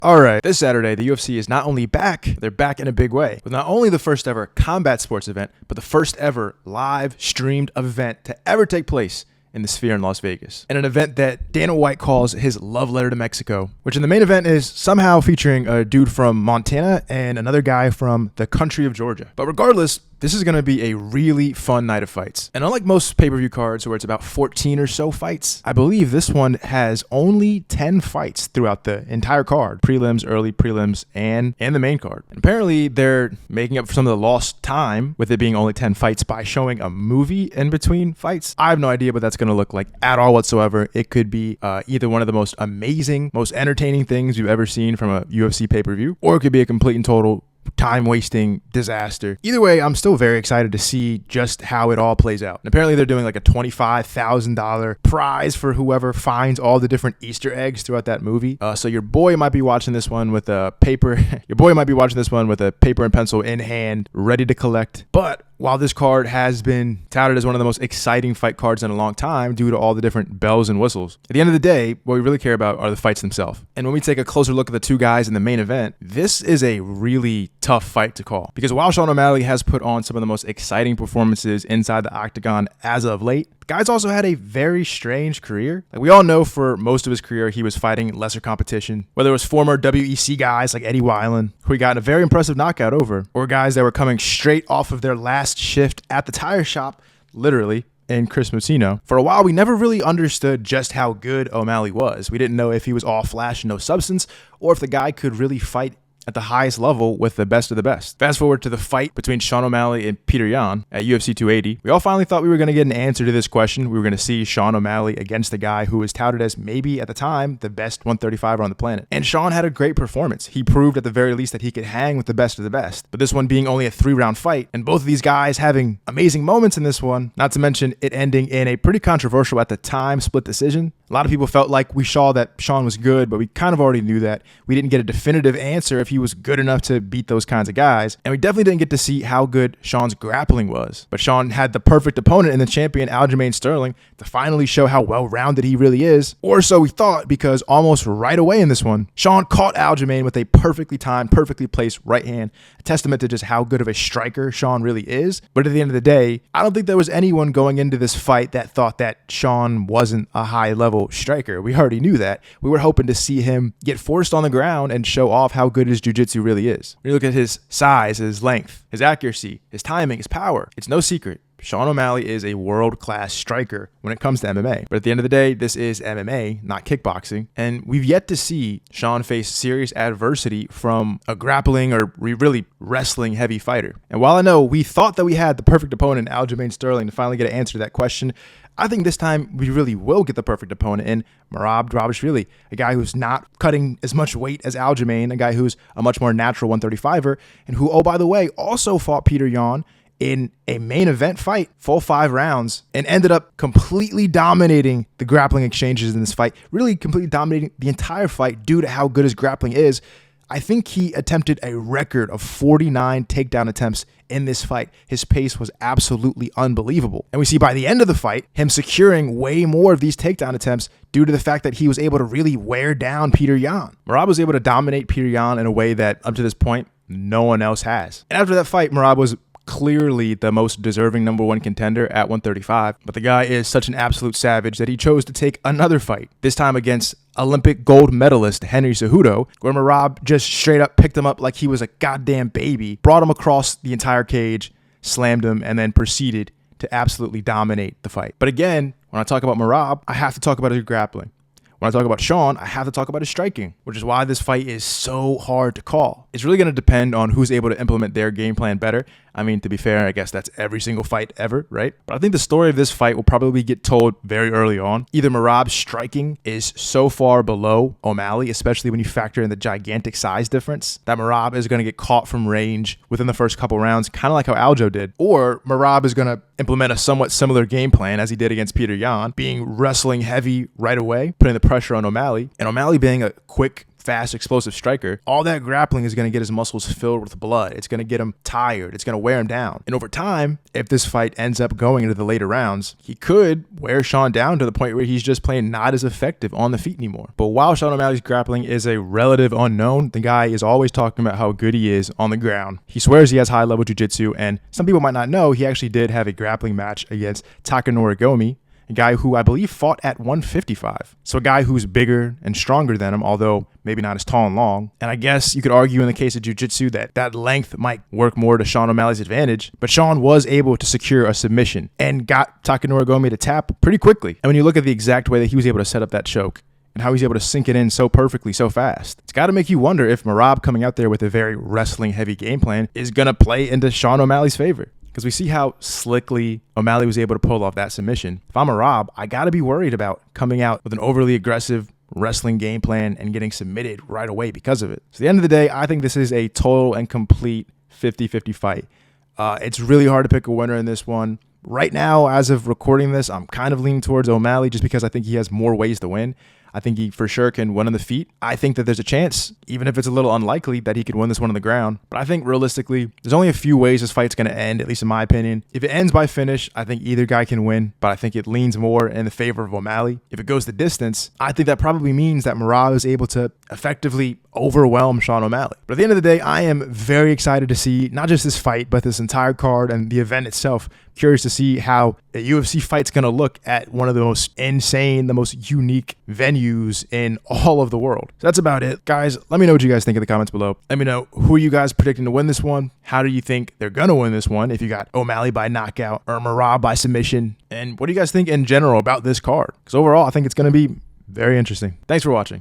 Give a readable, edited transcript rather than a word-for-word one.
Alright, this Saturday, the UFC is not only back, they're back in a big way. With not only the first ever combat sports event, but the first ever live streamed event to ever take place in the Sphere in Las Vegas. And an event that Dana White calls his love letter to Mexico, which in the main event is somehow featuring a dude from Montana and another guy from the country of Georgia. But regardless, this is going to be a really fun night of fights. And unlike most pay-per-view cards where it's about 14 or so fights, I believe this one has only 10 fights throughout the entire card. Prelims, early prelims, and the main card. And apparently they're making up for some of the lost time with it being only 10 fights by showing a movie in between fights. I have no idea what that's going to look like at all whatsoever. It could be either one of the most amazing, most entertaining things you've ever seen from a UFC pay-per-view, or it could be a complete and total time-wasting disaster. Either way, I'm still very excited to see just how it all plays out. And apparently they're doing like a $25,000 prize for whoever finds all the different Easter eggs throughout that movie. So your boy might be watching this one with a paper. Your boy might be watching this one with a paper and pencil in hand, ready to collect. But while this card has been touted as one of the most exciting fight cards in a long time due to all the different bells and whistles, at the end of the day, what we really care about are the fights themselves. And when we take a closer look at the two guys in the main event, this is a really tough fight to call. Because while Sean O'Malley has put on some of the most exciting performances inside the octagon as of late, the guy's also had a very strange career. Like we all know, for most of his career, he was fighting lesser competition, whether it was former WEC guys like Eddie Weiland, who he got a very impressive knockout over, or guys that were coming straight off of their last shift at the tire shop, literally, and Chris Mucino. For a while, we never really understood just how good O'Malley was. We didn't know if he was all flash and no substance, or if the guy could really fight at the highest level with the best of the best. Fast forward to the fight between Sean O'Malley and Peter Yan at UFC 280. We all finally thought we were going to get an answer to this question. We were going to see Sean O'Malley against the guy who was touted as maybe at the time the best 135er on the planet. And Sean had a great performance. He proved at the very least that he could hang with the best of the best. But this one being only a 3-round fight, and both of these guys having amazing moments in this one, not to mention it ending in a pretty controversial at the time split decision. A lot of people felt like we saw that Sean was good, but we kind of already knew that. We didn't get a definitive answer if he was good enough to beat those kinds of guys. And we definitely didn't get to see how good Sean's grappling was. But Sean had the perfect opponent in the champion Aljamain Sterling to finally show how well-rounded he really is. Or so we thought, because almost right away in this one, Sean caught Aljamain with a perfectly timed, perfectly placed right hand, a testament to just how good of a striker Sean really is. But at the end of the day, I don't think there was anyone going into this fight that thought that Sean wasn't a high-level striker. We already knew that. We were hoping to see him get forced on the ground and show off how good his jiu-jitsu really is. When you look at his size, his length, his accuracy, his timing, his power, it's no secret Sean O'Malley is a world-class striker when it comes to MMA. But at the end of the day, this is MMA, not kickboxing. And we've yet to see Sean face serious adversity from a grappling or really wrestling heavy fighter. And while I know we thought that we had the perfect opponent, Aljamain Sterling, to finally get an answer to that question, I think this time we really will get the perfect opponent in Merab Dvalishvili, a guy who's not cutting as much weight as Aljamain, a guy who's a much more natural 135er, and who, oh, by the way, also fought Peter Yan in a main event fight, full 5 rounds, and ended up completely dominating the grappling exchanges in this fight, really completely dominating the entire fight due to how good his grappling is. I think he attempted a record of 49 takedown attempts in this fight. His pace was absolutely unbelievable. And we see by the end of the fight, him securing way more of these takedown attempts due to the fact that he was able to really wear down Peter Yan. Merab was able to dominate Peter Yan in a way that, up to this point, no one else has. And after that fight, Merab was clearly the most deserving #1 contender at 135, but the guy is such an absolute savage that he chose to take another fight, this time against Olympic gold medalist Henry Cejudo, where Merab just straight up picked him up like he was a goddamn baby, brought him across the entire cage, slammed him, and then proceeded to absolutely dominate the fight. But again, when I talk about Merab, I have to talk about his grappling. When I talk about Sean, I have to talk about his striking, which is why this fight is so hard to call. It's really going to depend on who's able to implement their game plan better. I mean, to be fair, I guess that's every single fight ever, right? But I think the story of this fight will probably get told very early on. Either Merab's striking is so far below O'Malley, especially when you factor in the gigantic size difference, that Merab is going to get caught from range within the first couple rounds, kind of like how Aljo did. Or Merab is going to implement a somewhat similar game plan as he did against Peter Yan, being wrestling heavy right away, putting the pressure on O'Malley, and O'Malley being a quick fast, explosive striker, all that grappling is going to get his muscles filled with blood. It's going to get him tired. It's going to wear him down. And over time, if this fight ends up going into the later rounds, he could wear Sean down to the point where he's just playing not as effective on the feet anymore. But while Sean O'Malley's grappling is a relative unknown, the guy is always talking about how good he is on the ground. He swears he has high-level jiu-jitsu, and some people might not know he actually did have a grappling match against Takanori Gomi, a guy who I believe fought at 155. So a guy who's bigger and stronger than him, although maybe not as tall and long. And I guess you could argue in the case of jiu-jitsu that length might work more to Sean O'Malley's advantage, but Sean was able to secure a submission and got Takanori Gomi to tap pretty quickly. And when you look at the exact way that he was able to set up that choke and how he's able to sink it in so perfectly, so fast, it's got to make you wonder if Merab coming out there with a very wrestling-heavy game plan is going to play into Sean O'Malley's favor. Because we see how slickly O'Malley was able to pull off that submission. If I'm Merab, I got to be worried about coming out with an overly aggressive wrestling game plan and getting submitted right away because of it. So at the end of the day, I think this is a total and complete 50-50 fight. It's really hard to pick a winner in this one. Right now, as of recording this, I'm kind of leaning towards O'Malley just because I think he has more ways to win. I think he for sure can win on the feet. I think that there's a chance, even if it's a little unlikely, that he could win this one on the ground. But I think realistically, there's only a few ways this fight's going to end, at least in my opinion. If it ends by finish, I think either guy can win, but I think it leans more in the favor of O'Malley. If it goes the distance, I think that probably means that Merab is able to effectively overwhelm Sean O'Malley. But at the end of the day, I am very excited to see not just this fight, but this entire card and the event itself. Curious to see how a UFC fight's going to look at one of the most insane, the most unique venues in all of the world. So that's about it. Guys, let me know what you guys think in the comments below. Let me know who you guys predicting to win this one. How do you think they're going to win this one? If you got O'Malley by knockout or Merab by submission. And what do you guys think in general about this card? Because overall, I think it's going to be very interesting. Thanks for watching.